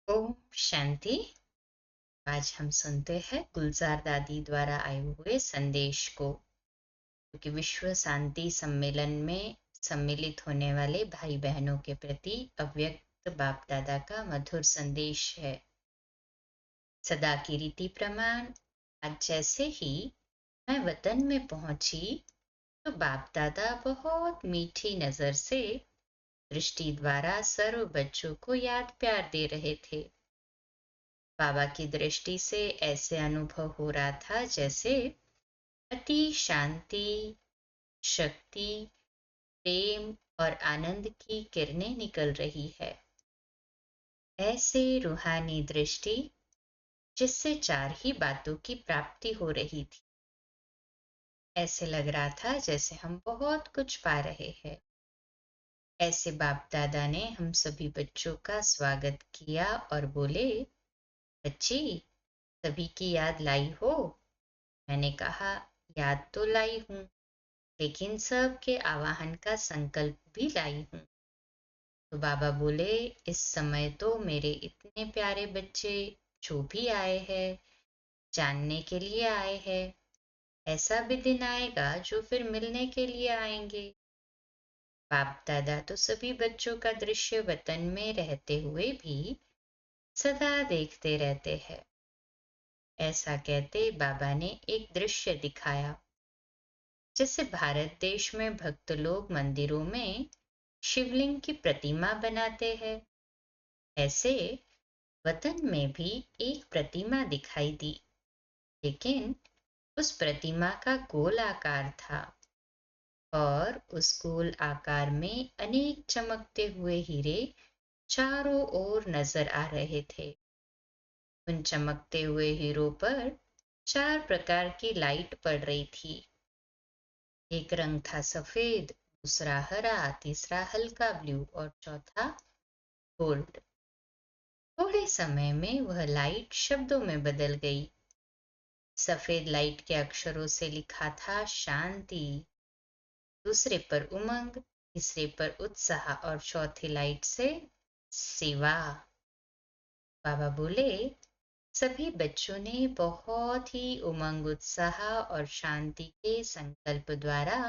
ओम शांति। आज हम सुनते हैं गुलजार दादी द्वारा आए हुए संदेश को, क्योंकि विश्व शांति सम्मेलन में सम्मिलित होने वाले भाई बहनों के प्रति अव्यक्त बाप दादा का मधुर संदेश है। सदा की रीति प्रमाण, आज जैसे ही मैं वतन में पहुंची तो बाप दादा बहुत मीठी नजर से दृष्टि द्वारा सर्व बच्चों को याद प्यार दे रहे थे। बाबा की दृष्टि से ऐसे अनुभव हो रहा था जैसे अति शांति, शक्ति, प्रेम और आनंद की किरणें निकल रही है। ऐसे रूहानी दृष्टि जिससे चार ही बातों की प्राप्ति हो रही थी। ऐसे लग रहा था जैसे हम बहुत कुछ पा रहे हैं। ऐसे बाप दादा ने हम सभी बच्चों का स्वागत किया और बोले, बच्ची, सभी की याद लाई हो? मैंने कहा, याद तो लाई हूं, लेकिन सबके आवाहन का संकल्प भी लाई हूं। तो बाबा बोले, इस समय तो मेरे इतने प्यारे बच्चे जो भी आए हैं, जानने के लिए आए हैं, ऐसा भी दिन आएगा जो फिर मिलने के लिए आएंगे। बाप दादा तो सभी बच्चों का दृश्य वतन में रहते हुए भी सदा देखते रहते हैं। ऐसा कहते बाबा ने एक दृश्य दिखाया। जैसे भारत देश में भक्त लोग मंदिरों में शिवलिंग की प्रतिमा बनाते हैं, ऐसे वतन में भी एक प्रतिमा दिखाई दी, लेकिन उस प्रतिमा का गोल आकार था और उस गोल आकार में अनेक चमकते हुए हीरे चारों ओर नजर आ रहे थे। उन चमकते हुए हीरों पर चार प्रकार की लाइट पड़ रही थी। एक रंग था सफेद, दूसरा हरा, तीसरा हल्का ब्लू और चौथा गोल्ड। थोड़े समय में वह लाइट शब्दों में बदल गई। सफेद लाइट के अक्षरों से लिखा था शांति, दूसरे पर उमंग, तीसरे पर उत्साह और चौथी लाइट से सेवा। बाबा बोले, सभी बच्चों ने बहुत ही उमंग, उत्साह और शांति के संकल्प द्वारा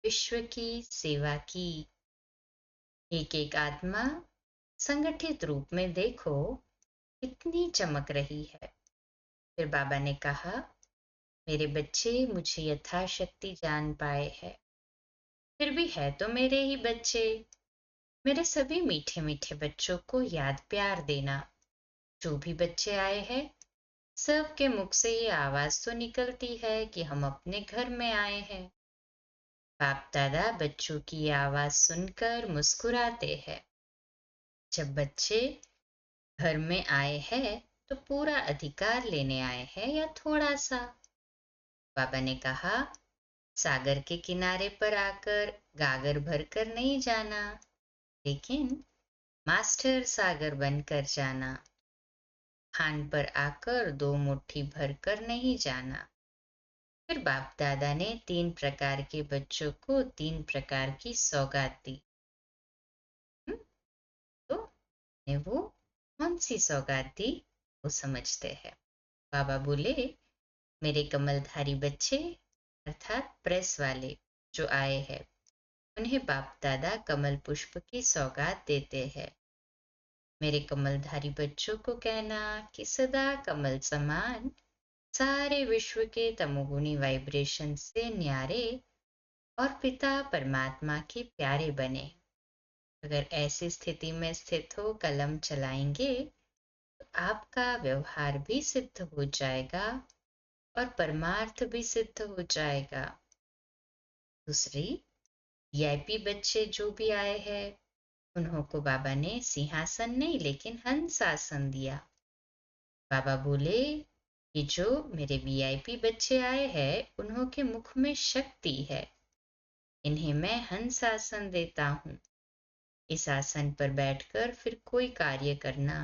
विश्व की सेवा की। एक एक आत्मा संगठित रूप में देखो कितनी चमक रही है। फिर बाबा ने कहा, मेरे बच्चे मुझे यथाशक्ति जान पाए हैं, फिर भी है तो मेरे ही बच्चे। मेरे सभी मीठे मीठे बच्चों को याद प्यार देना। जो भी बच्चे आए हैं, सबके मुख से ये आवाज तो निकलती है कि हम अपने घर में आए हैं। बाप दादा बच्चों की ये आवाज सुनकर मुस्कुराते हैं। जब बच्चे घर में आए हैं तो पूरा अधिकार लेने आए हैं या थोड़ा सा? बाबा ने कहा, सागर के किनारे पर आकर गागर भरकर नहीं जाना, लेकिन मास्टर सागर बनकर जाना। खान पर आकर दो मुट्ठी भरकर नहीं जाना। फिर बाप दादा ने तीन प्रकार के बच्चों को तीन प्रकार की सौगात दी। तो ने वो कौन सी सौगात दी, वो समझते हैं। बाबा बोले, मेरे कमलधारी बच्चे अर्थात प्रेस वाले जो आए हैं, उन्हें बाप दादा कमल पुष्प की सौगात देते हैं। मेरे कमलधारी बच्चों को कहना कि सदा कमल समान सारे विश्व के तमोगुणी वाइब्रेशन से न्यारे और पिता परमात्मा के प्यारे बने। अगर ऐसी स्थिति में स्थित हो कलम चलाएंगे तो आपका व्यवहार भी सिद्ध हो जाएगा और परमार्थ भी सिद्ध हो जाएगा। दूसरी, वीआईपी बच्चे जो भी आए हैं, उन्हों को बाबा ने सिंहासन नहीं लेकिन हंसासन दिया। बाबा बोले, ये जो मेरे वीआईपी बच्चे आए हैं, उन्हों के मुख में शक्ति है, इन्हें मैं हंसासन देता हूँ। इस आसन पर बैठकर फिर कोई कार्य करना।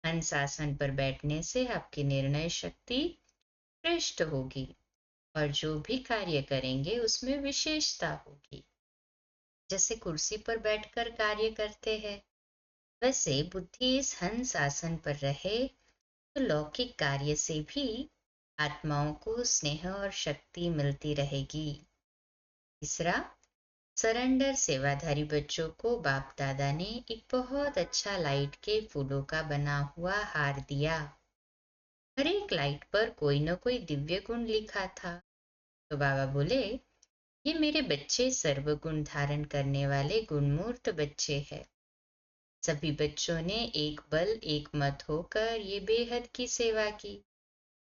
हंसासन पर बैठने से आपकी निर्णय शक्ति श्रेष्ठ होगी और जो भी कार्य करेंगे उसमें विशेषता होगी। जैसे कुर्सी पर बैठकर कार्य करते हैं, वैसे बुद्धि इस हंस आसन पर रहे तो लौकिक कार्य से भी आत्माओं को स्नेह और शक्ति मिलती रहेगी। तीसरा, सरेंडर सेवाधारी बच्चों को बाप दादा ने एक बहुत अच्छा लाइट के फूलों का बना हुआ हार दिया। हर एक लाइट पर कोई न कोई दिव्य गुण लिखा था। तो बाबा बोले, ये मेरे बच्चे सर्वगुण धारण करने वाले गुणमूर्त बच्चे हैं। सभी बच्चों ने एक बल एक मत होकर ये बेहद की सेवा की।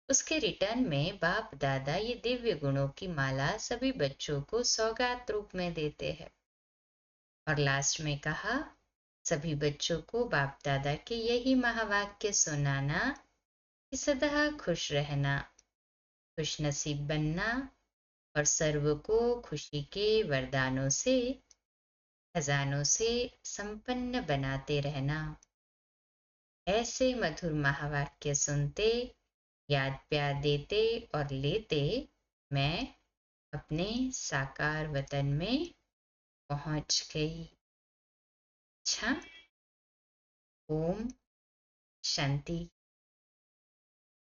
उसके रिटर्न में बाप दादा ये दिव्य गुणों की माला सभी बच्चों को सौगात रूप में देते हैं। और लास्ट में कहा, सभी बच्चों को बाप दादा के यही महावाक्य सुनाना कि सदा खुश रहना, खुश नसीब बनना और सर्व को खुशी के वरदानों से, खजानों से संपन्न बनाते रहना। ऐसे मधुर महावाक्य सुनते, याद प्यार देते और लेते मैं अपने साकार वतन में पहुंच गई। अच्छा, ओम शांति।